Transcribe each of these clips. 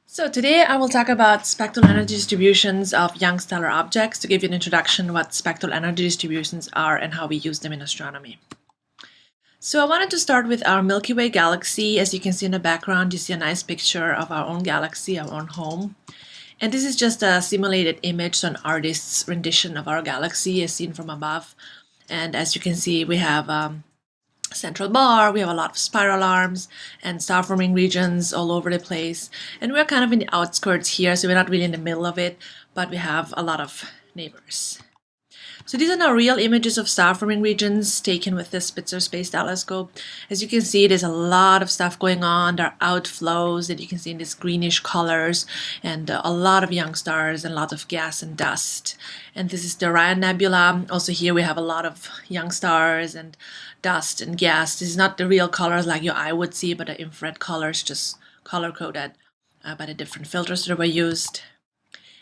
So today I will talk about spectral energy distributions of young stellar objects to give you an introduction to what spectral energy distributions are and how we use them in astronomy. So I wanted to start with our Milky Way galaxy. As you can see in the background, you see a nice picture of our own galaxy, our own home. And this is just a simulated image, so an artist's rendition of our galaxy as seen from above. And as you can see, we have central bar, we have a lot of spiral arms and star forming regions all over the place, and we're kind of in the outskirts here, so we're not really in the middle of it, but we have a lot of neighbors. So these are now real images of star forming regions taken with the Spitzer Space Telescope. As you can see, there's a lot of stuff going on. There are outflows that you can see in these greenish colors, and a lot of young stars and lots of gas and dust. And this is the Orion Nebula. Also here we have a lot of young stars and dust and gas. This is not the real colors like your eye would see, but the infrared colors just color-coded by the different filters that were used.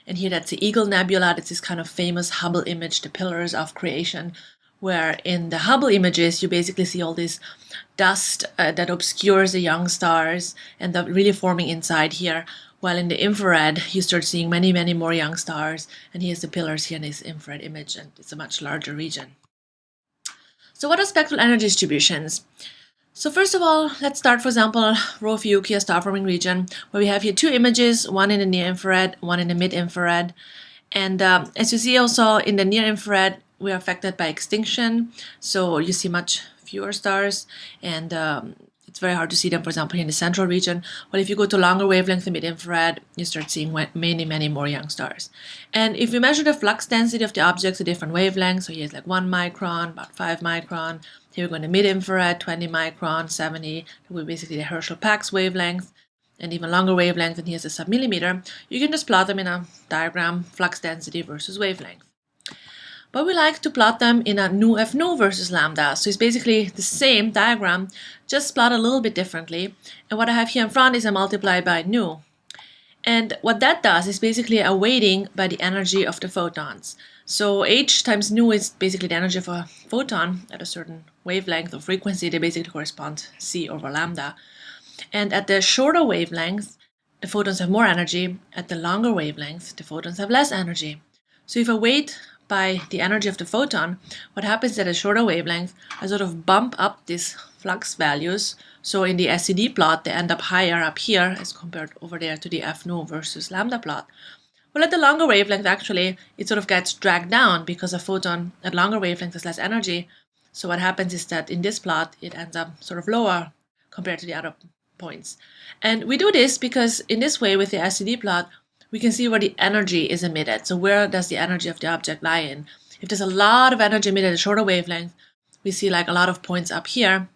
And here that's the Eagle Nebula. That's this kind of famous Hubble image, the Pillars of Creation, where in the Hubble images you basically see all this dust that obscures the young stars and they're really forming inside here, while in the infrared you start seeing many, many more young stars, and here's the pillars here in this infrared image, and it's a much larger region. So what are spectral energy distributions? So first of all, let's start, for example, Rho Ophiuchi, a star-forming region, where we have here two images, one in the near-infrared, one in the mid-infrared. And as you see also in the near-infrared, we are affected by extinction. So you see much fewer stars, and it's very hard to see them, for example, in the central region. Well, if you go to longer wavelength, the mid-infrared, you start seeing many, many more young stars. And if we measure the flux density of the objects at different wavelengths, so here's like 1 micron, about 5 micron, here we're going to mid-infrared, 20 micron, 70, we're basically the Herschel-Pax wavelength, and even longer wavelength, and here's a sub-millimeter. You can just plot them in a diagram, flux density versus wavelength. But we like to plot them in a nu F nu versus lambda. So it's basically the same diagram, just plotted a little bit differently. And what I have here in front is I multiply by nu. And what that does is basically a weighting by the energy of the photons. So h times nu is basically the energy of a photon at a certain wavelength or frequency. They basically correspond c over lambda. And at the shorter wavelength, the photons have more energy. At the longer wavelength, the photons have less energy. So if I weight by the energy of the photon, what happens at a shorter wavelength, I sort of bump up these flux values. So in the SED plot, they end up higher up here as compared over there to the F nu versus lambda plot. Well, at the longer wavelength, actually, it sort of gets dragged down because a photon at longer wavelength has less energy. So what happens is that in this plot, it ends up sort of lower compared to the other points. And we do this because in this way, with the SED plot, we can see where the energy is emitted. So where does the energy of the object lie in? If there's a lot of energy emitted at a shorter wavelength, we see like a lot of points up here.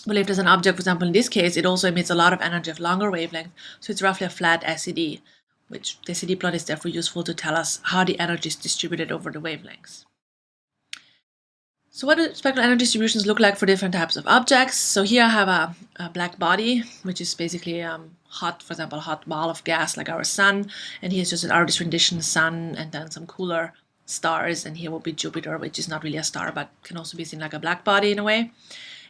Well, if there's an object, for example, in this case, it also emits a lot of energy of longer wavelength. So it's roughly a flat SED, which the SED plot is therefore useful to tell us how the energy is distributed over the wavelengths. So what do spectral energy distributions look like for different types of objects? So here I have a black body, which is basically hot, for example, a hot ball of gas like our sun. And here's just an artist rendition sun, and then some cooler stars. And here will be Jupiter, which is not really a star, but can also be seen like a black body in a way.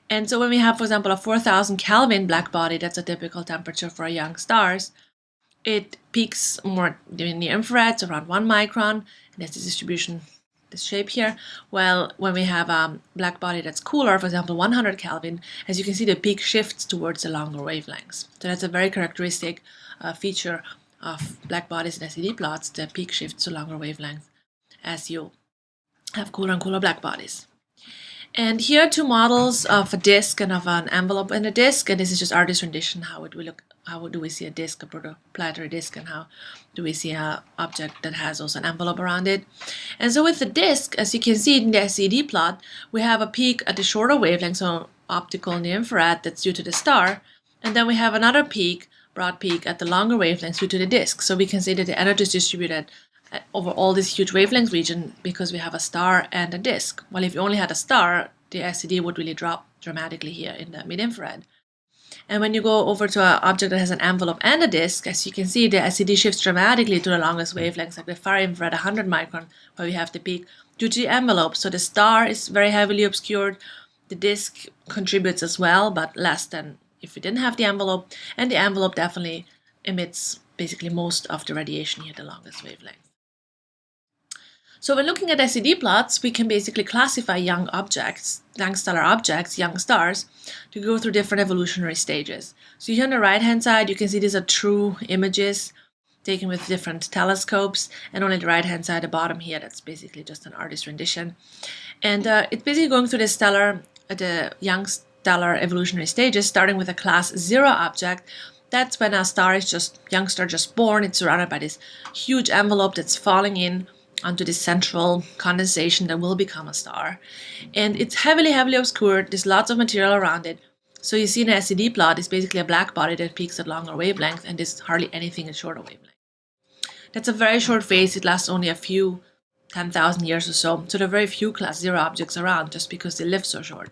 And so when we have, for example, a 4000 Kelvin black body, that's a typical temperature for young stars. It peaks more in the infrared, so around 1 micron. And that's the distribution, this shape here. Well, when we have a black body that's cooler, for example 100 Kelvin, as you can see, the peak shifts towards the longer wavelengths. So that's a very characteristic feature of black bodies and SED plots. The peak shifts to longer wavelengths as you have cooler and cooler black bodies. And here are two models of a disk and of an envelope in a disk, and this is just artist rendition. How do we see a disk, a protoplanetary disk, and how do we see an object that has also an envelope around it? And so with the disk, as you can see in the SED plot, we have a peak at the shorter wavelength, so optical in the infrared, that's due to the star, and then we have another peak, broad peak, at the longer wavelengths due to the disk. So we can say that the energy is distributed over all this huge wavelength region because we have a star and a disk. Well, if you only had a star, the SED would really drop dramatically here in the mid-infrared. And when you go over to an object that has an envelope and a disk, as you can see, the SED shifts dramatically to the longest wavelengths, like the far infrared 100 micron, where we have the peak due to the envelope. So the star is very heavily obscured. The disk contributes as well, but less than if we didn't have the envelope. And the envelope definitely emits basically most of the radiation here, the longest wavelength. So when looking at SED plots, we can basically classify young objects, young stellar objects, young stars, to go through different evolutionary stages. So here on the right-hand side, you can see these are true images taken with different telescopes, and on the right-hand side, the bottom here, that's basically just an artist's rendition. And it's basically going through the young stellar evolutionary stages, starting with a class 0 object. That's when a young star just born. It's surrounded by this huge envelope that's falling in onto this central condensation that will become a star. And it's heavily obscured. There's lots of material around it. So you see in the SED plot, it's basically a black body that peaks at longer wavelength, and there's hardly anything at shorter wavelength. That's a very short phase. It lasts only a few 10,000 years or so. So there are very few class 0 objects around just because they live so short.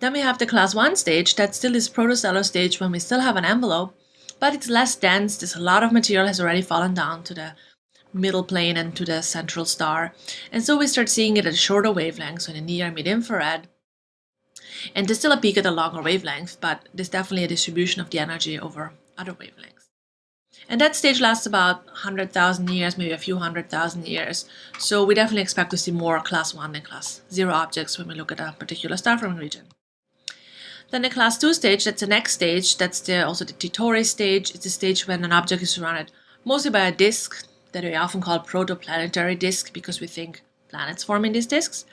Then we have the class 1 stage. That's still this protostellar stage when we still have an envelope, but it's less dense. There's a lot of material has already fallen down to the middle plane and to the central star. And so we start seeing it at a shorter wavelength, so in the near and mid-infrared. And there's still a peak at a longer wavelength, but there's definitely a distribution of the energy over other wavelengths. And that stage lasts about 100,000 years, maybe a few 100,000 years. So we definitely expect to see more class 1 than class 0 objects when we look at a particular star-forming region. Then the class 2 stage, that's the next stage. That's also the Titori stage. It's a stage when an object is surrounded mostly by a disk that we often call protoplanetary disk because we think planets form in these disks.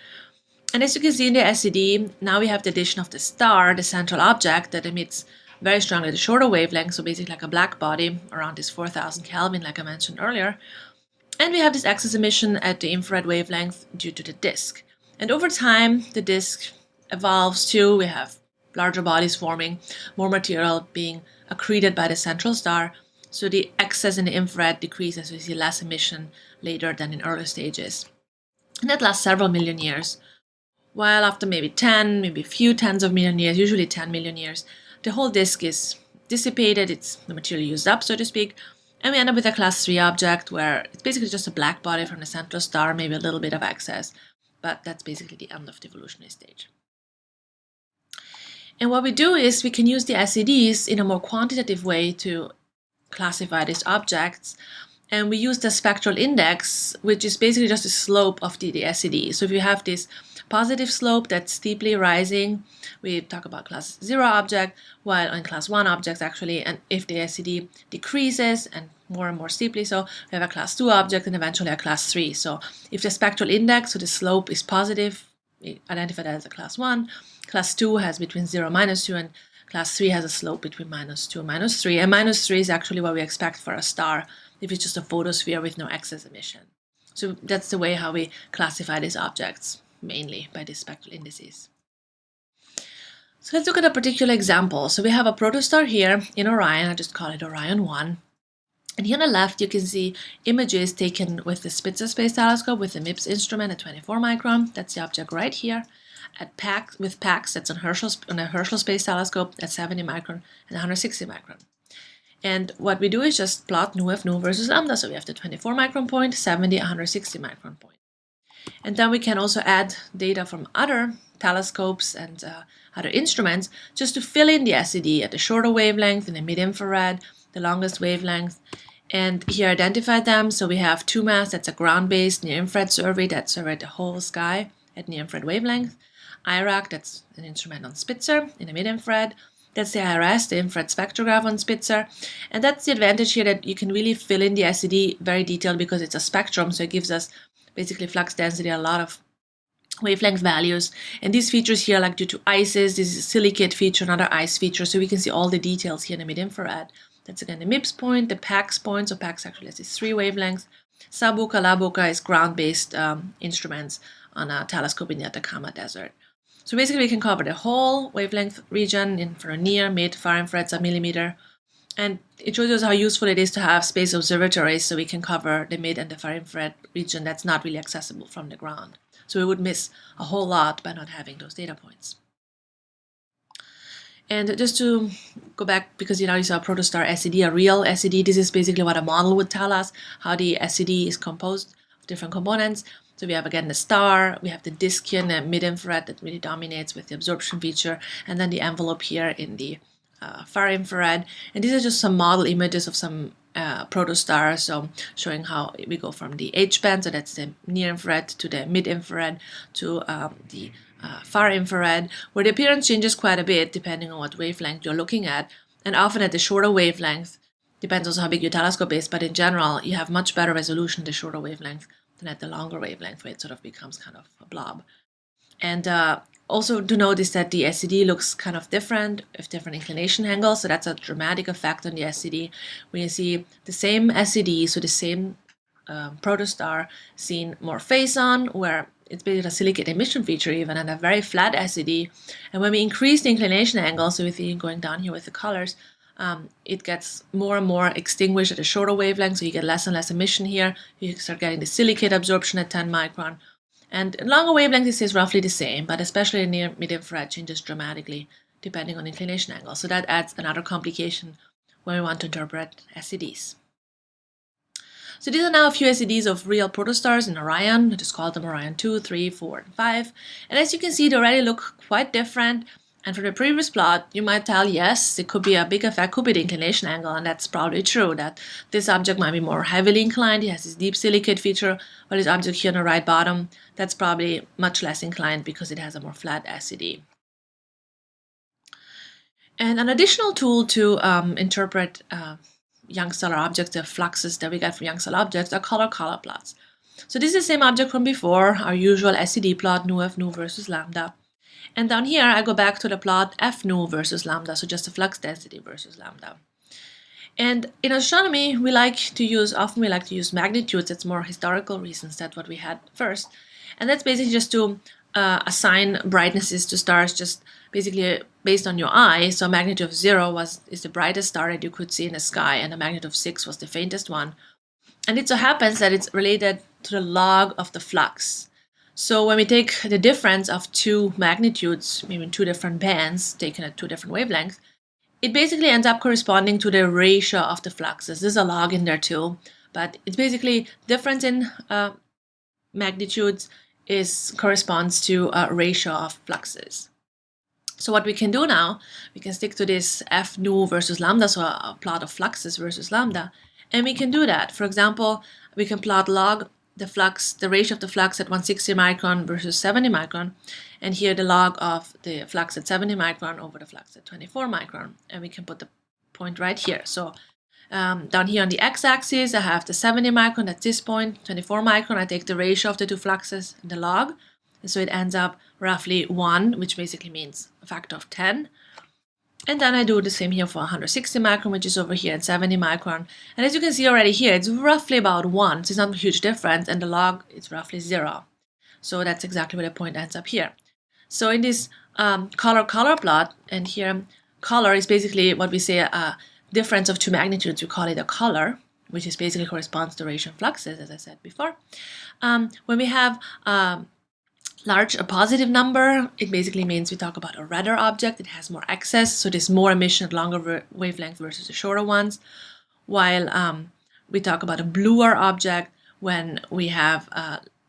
And as you can see in the SED, now we have the addition of the star, the central object that emits very strongly the shorter wavelength, so basically like a black body around this 4000 Kelvin, like I mentioned earlier. And we have this excess emission at the infrared wavelength due to the disk. And over time, the disk evolves too. We have larger bodies forming, more material being accreted by the central star. So the excess in the infrared decreases. We see less emission later than in earlier stages. And that lasts several million years. While after maybe 10, maybe a few tens of million years, usually 10 million years, the whole disk is dissipated, it's the material used up, so to speak, and we end up with a class 3 object where it's basically just a black body from the central star, maybe a little bit of excess, but that's basically the end of the evolutionary stage. And what we do is we can use the SEDs in a more quantitative way to classify these objects, and we use the spectral index, which is basically just the slope of the SED. So if you have this positive slope that's steeply rising, we talk about class 0 object, while in class 1 objects actually, and if the SED decreases and more steeply, so we have a class 2 object and eventually a class 3. So if the spectral index, so the slope is positive, we identify that as a class 1. Class 2 has between 0 and -2, and class 3 has a slope between -2 and -3. And -3 is actually what we expect for a star if it's just a photosphere with no excess emission. So that's the way how we classify these objects, mainly by these spectral indices. So let's look at a particular example. So we have a protostar here in Orion. I just call it Orion 1. And here on the left, you can see images taken with the Spitzer Space Telescope with the MIPS instrument at 24 micron. That's the object right here. At PAC, with PACS, that's on the Herschel Space Telescope at 70 micron and 160 micron. And what we do is just plot nu f nu versus lambda. So we have the 24 micron point, 70, 160 micron point. And then we can also add data from other telescopes and other instruments just to fill in the SED at the shorter wavelength, in the mid-infrared, the longest wavelength, and here identify them. So we have TUMAS, that's a ground-based near-infrared survey that surveyed the whole sky at near-infrared wavelength. IRAC, that's an instrument on Spitzer in the mid-infrared. That's the IRS, the infrared spectrograph on Spitzer. And that's the advantage here, that you can really fill in the SED very detailed because it's a spectrum, so it gives us basically flux density, a lot of wavelength values. And these features here, like due to ices, this is a silicate feature, another ice feature, so we can see all the details here in the mid-infrared. That's again the MIPS point, the PACS point, so PACS actually has these 3 wavelengths. SABUCA, LABUCA is ground-based instruments on a telescope in the Atacama Desert. So basically we can cover the whole wavelength region for a near, mid, far infrared, sub-millimeter. And it shows us how useful it is to have space observatories so we can cover the mid and the far infrared region that's not really accessible from the ground. So we would miss a whole lot by not having those data points. And just to go back, because you saw a protostar SED, a real SED, this is basically what a model would tell us, how the SED is composed of different components. So we have again the star, we have the disk here in the mid-infrared that really dominates with the absorption feature, and then the envelope here in the far infrared, and these are just some model images of some protostars, so showing how we go from the H band, so that's the near infrared, to the mid infrared, to the far infrared, where the appearance changes quite a bit depending on what wavelength you're looking at, and often at the shorter wavelength, depends also how big your telescope is, but in general you have much better resolution at the shorter wavelength than at the longer wavelength, where it sort of becomes kind of a blob. And also to notice that the SED looks kind of different with different inclination angles, so that's a dramatic effect on the SED. When you see the same SED, so the same protostar seen more face on, where it's basically a silicate emission feature even, and a very flat SED. And when we increase the inclination angle, so if you're going down here with the colors, it gets more and more extinguished at a shorter wavelength, so you get less and less emission here. You start getting the silicate absorption at 10 micron. And longer wavelength is stays roughly the same, but especially near mid-infrared changes dramatically depending on inclination angle. So that adds another complication when we want to interpret SEDs. So these are now a few SEDs of real protostars in Orion. I just called them Orion 2, 3, 4, and 5. And as you can see, they already look quite different. And from the previous plot, you might tell, yes, it could be a big effect, could be the inclination angle, and that's probably true, that this object might be more heavily inclined. It has this deep silicate feature, while this object here on the right bottom, that's probably much less inclined because it has a more flat SED. And an additional tool to interpret young stellar objects, the fluxes that we get from young stellar objects, are color plots. So this is the same object from before, our usual SED plot, nu F nu versus lambda. And down here, I go back to the plot F nu versus lambda, so just the flux density versus lambda. And in astronomy, often we like to use magnitudes. It's more historical reasons. That's what we had first. And that's basically just to assign brightnesses to stars, just basically based on your eye. So a magnitude of 0 is the brightest star that you could see in the sky, and a magnitude of 6 was the faintest one. And it so happens that it's related to the log of the flux. So when we take the difference of two magnitudes, maybe in two different bands, taken at two different wavelengths, it basically ends up corresponding to the ratio of the fluxes. There's a log in there too, but it's basically difference in magnitudes corresponds to a ratio of fluxes. So what we can do now, we can stick to this F nu versus lambda, so a plot of fluxes versus lambda, and we can do that. For example, we can plot log the ratio of the flux at 160 micron versus 70 micron, and here the log of the flux at 70 micron over the flux at 24 micron, and we can put the point right here. So down here on the x-axis, I have the 70 micron, that's this point, 24 micron, I take the ratio of the two fluxes in the log, and so it ends up roughly 1, which basically means a factor of 10. And then I do the same here for 160 micron, which is over here at 70 micron. And as you can see already here, it's roughly about 1. So it's not a huge difference. And the log is roughly 0. So that's exactly where the point ends up here. So in this color plot, and here color is basically what we say a difference of two magnitudes. We call it a color, which is basically corresponds to ratio of fluxes, as I said before. When we have a positive number, it basically means we talk about a redder object. It has more excess, so there's more emission at longer wavelength versus the shorter ones. While we talk about a bluer object when we have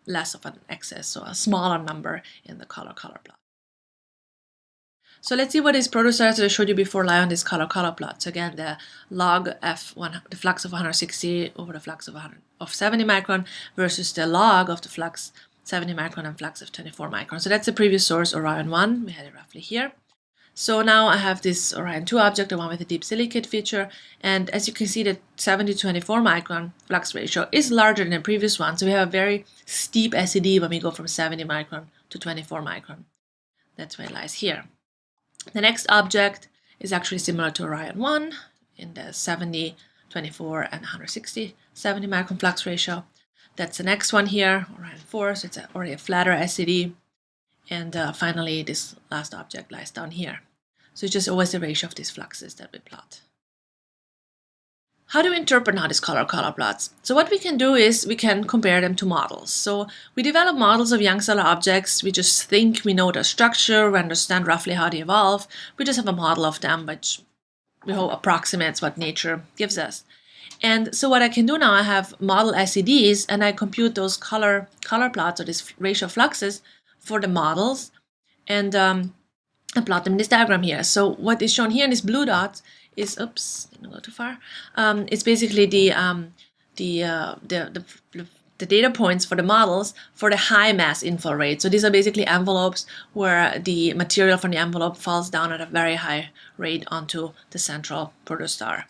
less of an excess, so a smaller number in the color plot. So let's see what these protostars that I showed you before lie on this color plot. So again, the log F1, the flux of 160 over the flux of 70 micron versus the log of the flux 70 micron and flux of 24 micron. So that's the previous source, Orion 1. We had it roughly here. So now I have this Orion 2 object, the one with the deep silicate feature. And as you can see, the 70 to 24 micron flux ratio is larger than the previous one. So we have a very steep SED when we go from 70 micron to 24 micron. That's why it lies here. The next object is actually similar to Orion 1 in the 70, 24, and 160, 70 micron flux ratio. That's the next one here, Orion 4, so it's already a flatter SED. And finally, this last object lies down here. So it's just always the ratio of these fluxes that we plot. How do we interpret now these color plots? So what we can do is we can compare them to models. So we develop models of young stellar objects. We just think we know their structure, we understand roughly how they evolve. We just have a model of them, which we hope approximates what nature gives us. And so what I can do now, I have model SEDs, and I compute those color plots, or this ratio of fluxes, for the models. And I plot them in this diagram here. So what is shown here in this blue dot is, oops, didn't go too far. It's basically the data points for the models for the high mass inflow rate. So these are basically envelopes where the material from the envelope falls down at a very high rate onto the central protostar.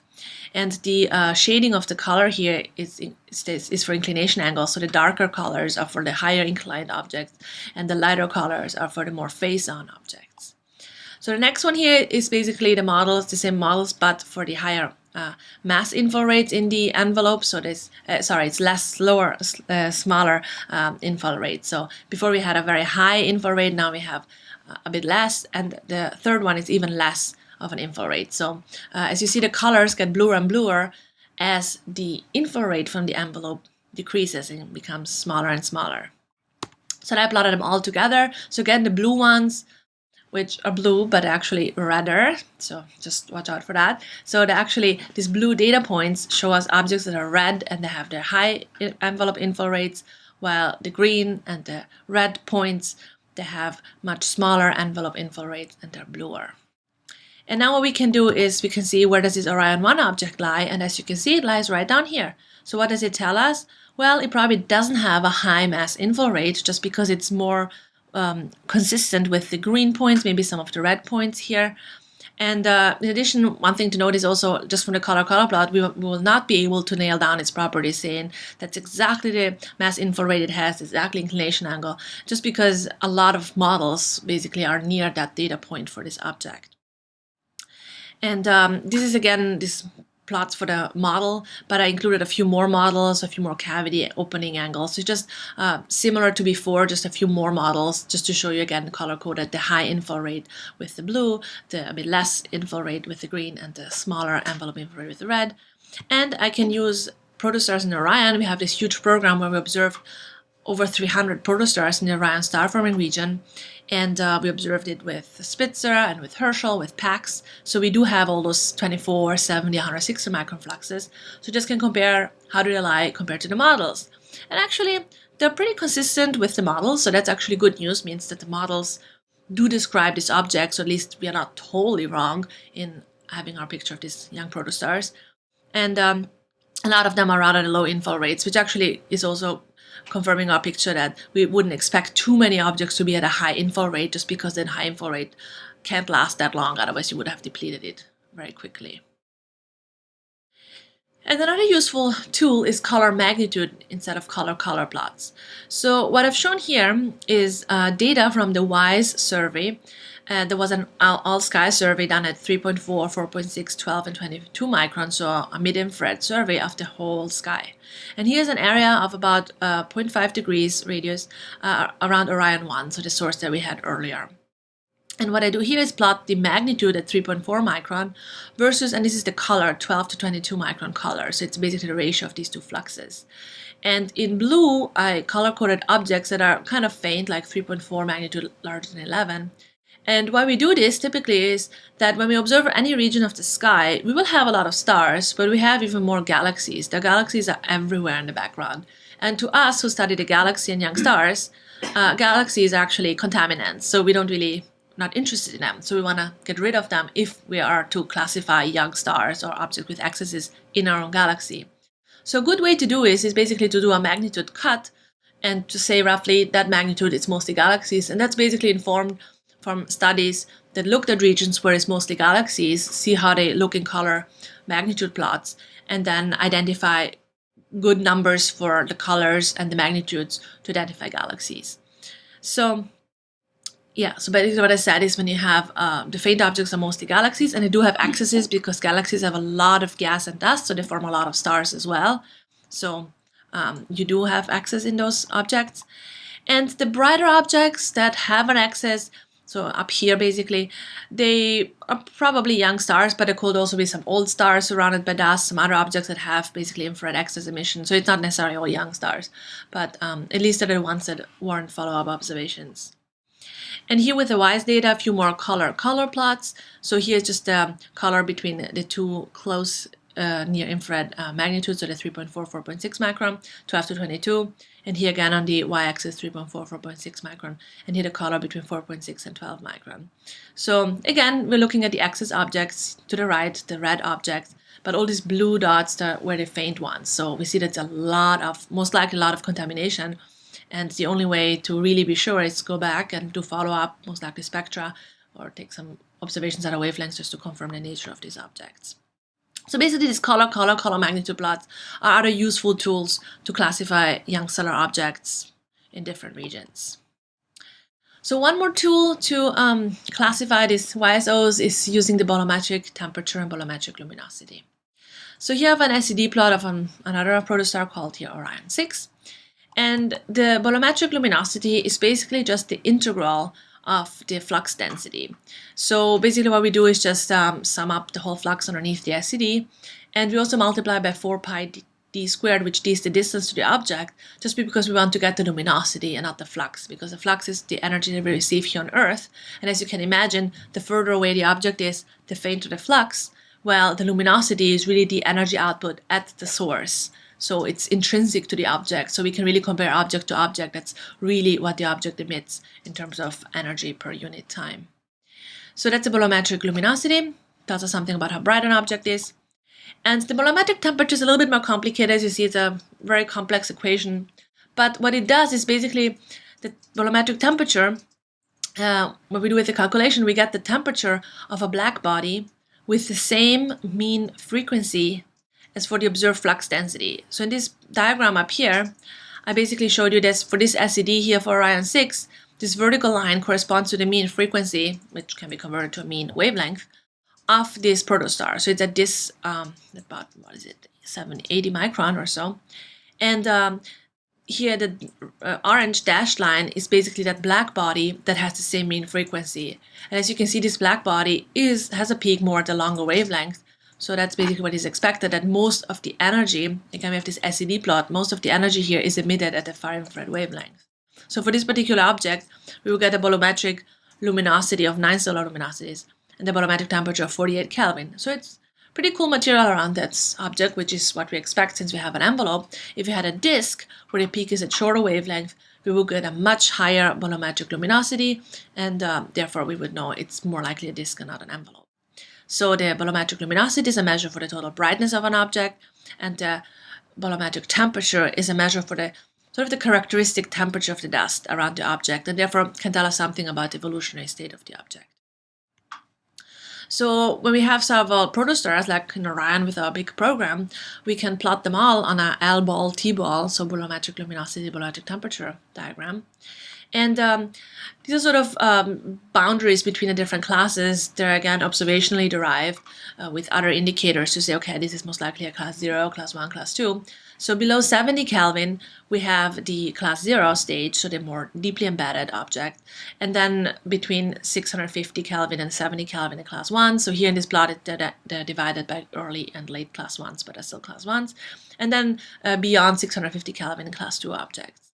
And the shading of the color here is for inclination angle. So the darker colors are for the higher inclined objects, and the lighter colors are for the more face-on objects. So the next one here is basically the models, the same models, but for the higher mass inflow rates in the envelope. So this, it's smaller inflow rate. So before we had a very high inflow rate, now we have a bit less, and the third one is even less of an inflow rate. So as you see, the colors get bluer and bluer as the inflow rate from the envelope decreases and becomes smaller and smaller. So I plotted them all together. So again, the blue ones, which are blue but actually redder, so just watch out for that. So these blue data points show us objects that are red and they have their high envelope inflow rates, while the green and the red points, they have much smaller envelope inflow rates and they're bluer. And now what we can do is we can see where does this Orion 1 object lie, and as you can see, it lies right down here. So what does it tell us? Well, it probably doesn't have a high mass inflow rate just because it's more consistent with the green points, maybe some of the red points here. And in addition, one thing to note is also just from the color plot, we will not be able to nail down its properties, saying that's exactly the mass inflow rate it has, exactly inclination angle, just because a lot of models basically are near that data point for this object. And this is again this plots for the model, but I included a few more models, a few more cavity opening angles. So just similar to before, just a few more models, just to show you again color-coded the high inflow rate with the blue, the a bit less inflow rate with the green, and the smaller envelope inflow rate with the red. And I can use protostars in Orion. We have this huge program where we observed over 300 protostars in the Orion star-forming region. And we observed it with Spitzer and with Herschel, with PACs. So we do have all those 24, 70, 160 micron fluxes. So just can compare how do they lie compared to the models. And actually, they're pretty consistent with the models. So that's actually good news, means that the models do describe this object. So at least we are not totally wrong in having our picture of these young protostars. And a lot of them are rather low inflow rates, which actually is also confirming our picture that we wouldn't expect too many objects to be at a high inflow rate, just because that high inflow rate can't last that long, otherwise you would have depleted it very quickly. And another useful tool is color magnitude instead of color plots. So what I've shown here is data from the WISE survey. There was an all-sky survey done at 3.4, 4.6, 12, and 22 microns, so a mid-infrared survey of the whole sky. And here's an area of about 0.5 degrees radius around Orion 1, so the source that we had earlier. And what I do here is plot the magnitude at 3.4 micron versus, and this is the color, 12 to 22 micron color. So it's basically the ratio of these two fluxes. And in blue, I color-coded objects that are kind of faint, like 3.4 magnitude larger than 11. And why we do this typically is that when we observe any region of the sky, we will have a lot of stars, but we have even more galaxies. The galaxies are everywhere in the background. And to us who study the galaxy and young stars, galaxies are actually contaminants, so we don't really not interested in them. So we want to get rid of them if we are to classify young stars or objects with excesses in our own galaxy. So a good way to do is basically to do a magnitude cut and to say roughly that magnitude is mostly galaxies, and that's basically informed from studies that looked at regions where it's mostly galaxies, see how they look in color magnitude plots, and then identify good numbers for the colors and the magnitudes to identify galaxies. So yeah, so basically what I said is when you have the faint objects are mostly galaxies, and they do have excesses because galaxies have a lot of gas and dust, so they form a lot of stars as well. So you do have excess in those objects. And the brighter objects that have an excess, so up here basically, they are probably young stars, but there could also be some old stars surrounded by dust, some other objects that have basically infrared excess emission. So it's not necessarily all young stars, but at least they're the ones that warrant follow-up observations. And here with the WISE data, a few more color plots. So here's just the color between the two close near-infrared magnitude, so the 3.4, 4.6 micron, 12 to 22. And here again on the y-axis, 3.4, 4.6 micron. And here the color between 4.6 and 12 micron. So again, we're looking at the axis objects to the right, the red objects, but all these blue dots were the faint ones. So we see that's most likely a lot of contamination. And the only way to really be sure is to go back and do follow-up, most likely spectra, or take some observations at a wavelength just to confirm the nature of these objects. So basically these color magnitude plots are other useful tools to classify young stellar objects in different regions. So one more tool to classify these YSOs is using the volumetric temperature and volumetric luminosity. So here I have an SED plot of another protostar called here Orion 6. And the volumetric luminosity is basically just the integral of the flux density. So basically what we do is just sum up the whole flux underneath the SED, and we also multiply by 4 pi d squared, which d is the distance to the object, just because we want to get the luminosity and not the flux, because the flux is the energy that we receive here on Earth. And as you can imagine, the further away the object is, the fainter the flux. Well, the luminosity is really the energy output at the source. So it's intrinsic to the object. So we can really compare object to object. That's really what the object emits in terms of energy per unit time. So that's the volumetric luminosity. Tells us something about how bright an object is. And the volumetric temperature is a little bit more complicated. As you see, it's a very complex equation. But what it does is basically the volumetric temperature, when we do with the calculation, we get the temperature of a black body with the same mean frequency as for the observed flux density. So in this diagram up here, I basically showed you this for this SED here for Orion 6, this vertical line corresponds to the mean frequency, which can be converted to a mean wavelength, of this protostar. So it's at this, about, 80 micron or so. And here the orange dashed line is basically that black body that has the same mean frequency. And as you can see, this black body has a peak more at the longer wavelength. So that's basically what is expected, that most of the energy, again we have this SED plot, most of the energy here is emitted at the far infrared wavelength. So for this particular object, we will get a volumetric luminosity of 9 stellar luminosities and the volumetric temperature of 48 Kelvin. So it's pretty cool material around that object, which is what we expect since we have an envelope. If you had a disk where the peak is at shorter wavelength, we will get a much higher volumetric luminosity, and therefore we would know it's more likely a disk and not an envelope. So the volumetric luminosity is a measure for the total brightness of an object, and the volumetric temperature is a measure for the sort of the characteristic temperature of the dust around the object, and therefore can tell us something about the evolutionary state of the object. So when we have several protostars, like in Orion with our big program, we can plot them all on a L-ball, T-ball, so volumetric luminosity, volumetric temperature diagram. And these are sort of boundaries between the different classes. They're again observationally derived with other indicators to say, okay, this is most likely a class 0, class 1, class 2. So below 70 Kelvin, we have the class 0 stage, so the more deeply embedded object. And then between 650 Kelvin and 70 Kelvin in class 1. So here in this plot, they're divided by early and late class 1s, but they're still class 1s. And then beyond 650 Kelvin in class 2 objects.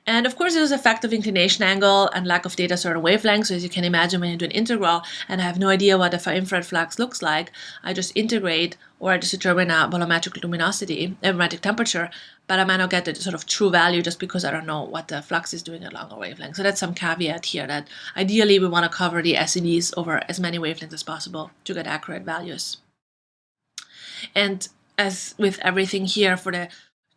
And of course, there's effect of inclination angle and lack of data certain wavelength. So as you can imagine, when you do an integral and I have no idea what the far infrared flux looks like, I just integrate or I just determine a volumetric luminosity, volumetric temperature, but I might not get the sort of true value just because I don't know what the flux is doing at longer wavelength. So that's some caveat here that ideally we want to cover the SEDs over as many wavelengths as possible to get accurate values. And as with everything here, for the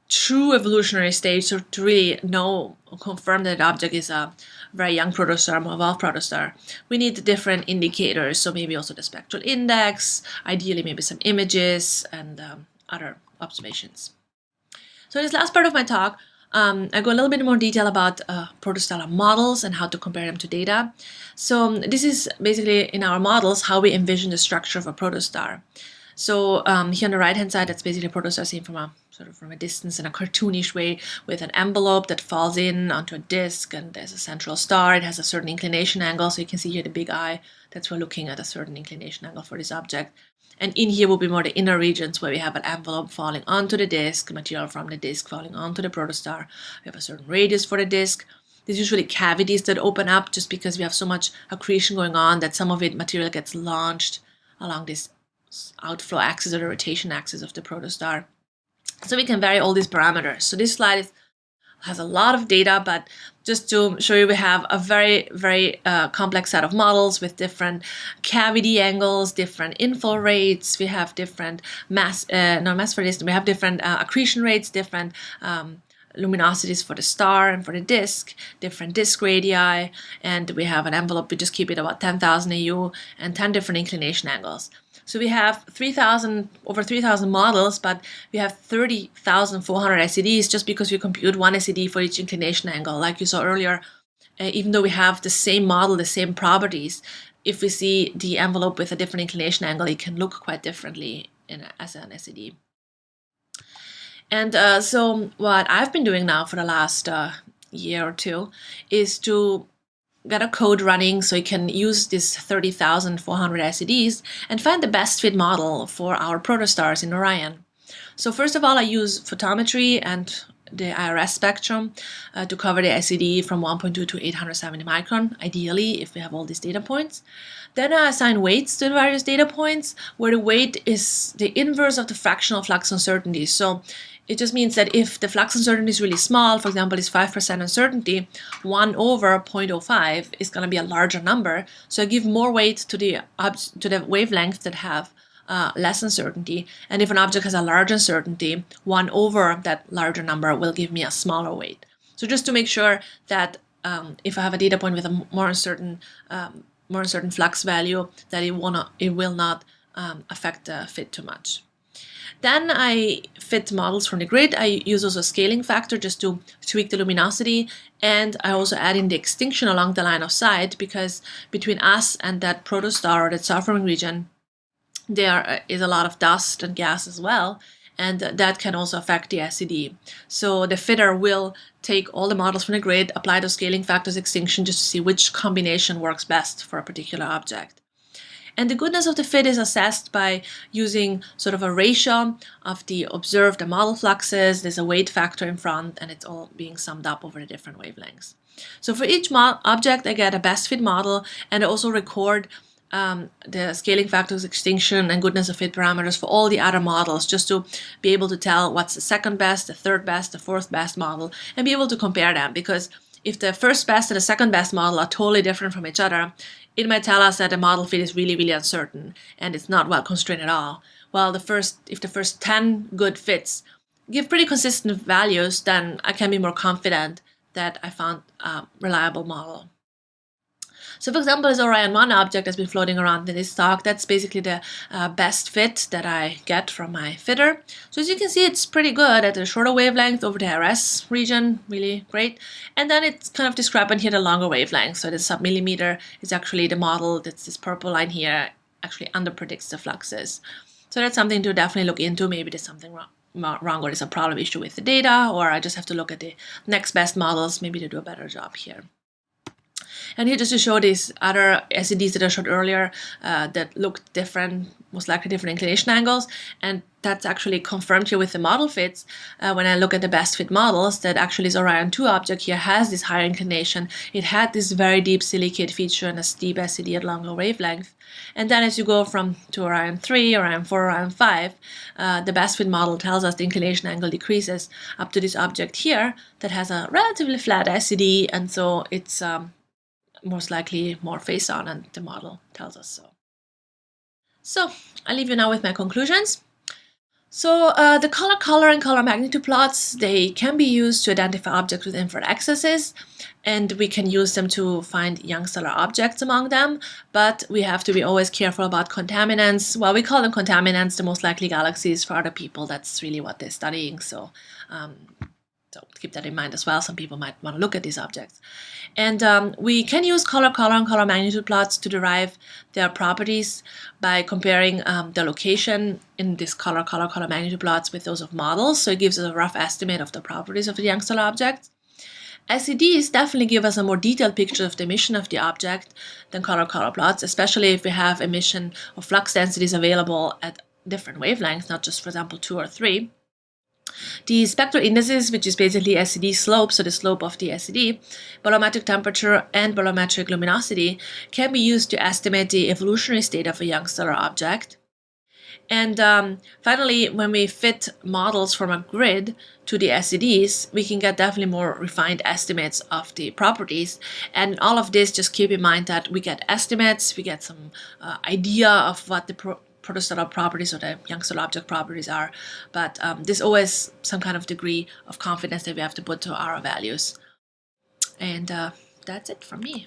true evolutionary stage, so to really know or confirm that the object is a very young protostar, more evolved protostar, we need different indicators. So maybe also the spectral index, ideally maybe some images and other observations. So in this last part of my talk, I go a little bit more detail about protostellar models and how to compare them to data. So this is basically in our models how we envision the structure of a protostar. So here on the right-hand side, that's basically a protostar seen from a distance in a cartoonish way with an envelope that falls in onto a disk, and there's a central star. It has a certain inclination angle, so you can see here the big eye. That's we're looking at a certain inclination angle for this object. And in here will be more the inner regions where we have an envelope falling onto the disk, material from the disk falling onto the protostar. We have a certain radius for the disk. There's usually cavities that open up just because we have so much accretion going on that some of it material gets launched along this outflow axis or the rotation axis of the protostar. So we can vary all these parameters. So this slide has a lot of data, but just to show you, we have a very, very complex set of models with different cavity angles, different inflow rates. We have different we have different accretion rates, different luminosities for the star and for the disk, different disk radii, and we have an envelope. We just keep it about 10,000 AU and 10 different inclination angles. So we have over 3,000 models, but we have 30,400 SEDs just because we compute one SED for each inclination angle. Like you saw earlier, even though we have the same model, the same properties, if we see the envelope with a different inclination angle, it can look quite differently as an SED. And so what I've been doing now for the last year or two is to get a code running so you can use this 30,400 SEDs and find the best fit model for our protostars in Orion. So first of all, I use photometry and the IRS spectrum to cover the SED from 1.2 to 870 micron, ideally, if we have all these data points. Then I assign weights to the various data points, where the weight is the inverse of the fractional flux uncertainty. So it just means that if the flux uncertainty is really small, for example, is 5% uncertainty, 1 over 0.05 is going to be a larger number. So I give more weight to the wavelengths that have less uncertainty. And if an object has a large uncertainty, 1 over that larger number will give me a smaller weight. So just to make sure that if I have a data point with a more uncertain flux value, that it will not affect the fit too much. Then I fit models from the grid. I use also a scaling factor just to tweak the luminosity, and I also add in the extinction along the line of sight, because between us and that protostar or that star-forming region, there is a lot of dust and gas as well, and that can also affect the SED. So the fitter will take all the models from the grid, apply those scaling factors, extinction, just to see which combination works best for a particular object. And the goodness of the fit is assessed by using sort of a ratio of the observed and model fluxes. There's a weight factor in front, and it's all being summed up over the different wavelengths. So for each object, I get a best fit model, and I also record the scaling factors, extinction, and goodness of fit parameters for all the other models, just to be able to tell what's the second best, the third best, the fourth best model, and be able to compare them. Because if the first best and the second best model are totally different from each other, it might tell us that the model fit is really, really uncertain and it's not well constrained at all. Well, if the first 10 good fits give pretty consistent values, then I can be more confident that I found a reliable model. So for example, this Orion 1 object has been floating around in this talk. That's basically the best fit that I get from my fitter. So as you can see, it's pretty good at the shorter wavelength over the RS region, really great. And then it's kind of discrepant here, the longer wavelength. So the sub-millimeter is actually the model, that's this purple line here, actually underpredicts the fluxes. So that's something to definitely look into. Maybe there's something wrong or there's a problem issue with the data, or I just have to look at the next best models, maybe to do a better job here. And here just to show these other SEDs that I showed earlier that looked different, most likely different inclination angles. And that's actually confirmed here with the model fits when I look at the best fit models, that actually this Orion 2 object here has this higher inclination. It had this very deep silicate feature and a steep SED at longer wavelength. And then as you go to Orion 3, Orion 4, Orion 5, the best fit model tells us the inclination angle decreases up to this object here that has a relatively flat SED, and so it's most likely more face-on, and the model tells us so. So I'll leave you now with my conclusions. So the color and color magnitude plots, they can be used to identify objects with infrared excesses, and we can use them to find young stellar objects among them, but we have to be always careful about contaminants. Well, we call them contaminants, the most likely galaxies for other people. That's really what they're studying, so keep that in mind as well. Some people might want to look at these objects. And we can use color, and color magnitude plots to derive their properties by comparing the location in this color magnitude plots with those of models. So it gives us a rough estimate of the properties of the young stellar objects. SEDs definitely give us a more detailed picture of the emission of the object than color plots, especially if we have emission or flux densities available at different wavelengths, not just, for example, 2 or 3. The spectral indices, which is basically SED slope, so the slope of the SED, volumetric temperature, and volumetric luminosity, can be used to estimate the evolutionary state of a young stellar object. And finally, when we fit models from a grid to the SEDs, we can get definitely more refined estimates of the properties. And all of this, just keep in mind that we get estimates, we get some idea of what the protostellar properties or the young stellar object properties are, but there's always some kind of degree of confidence that we have to put to our values. And that's it from me.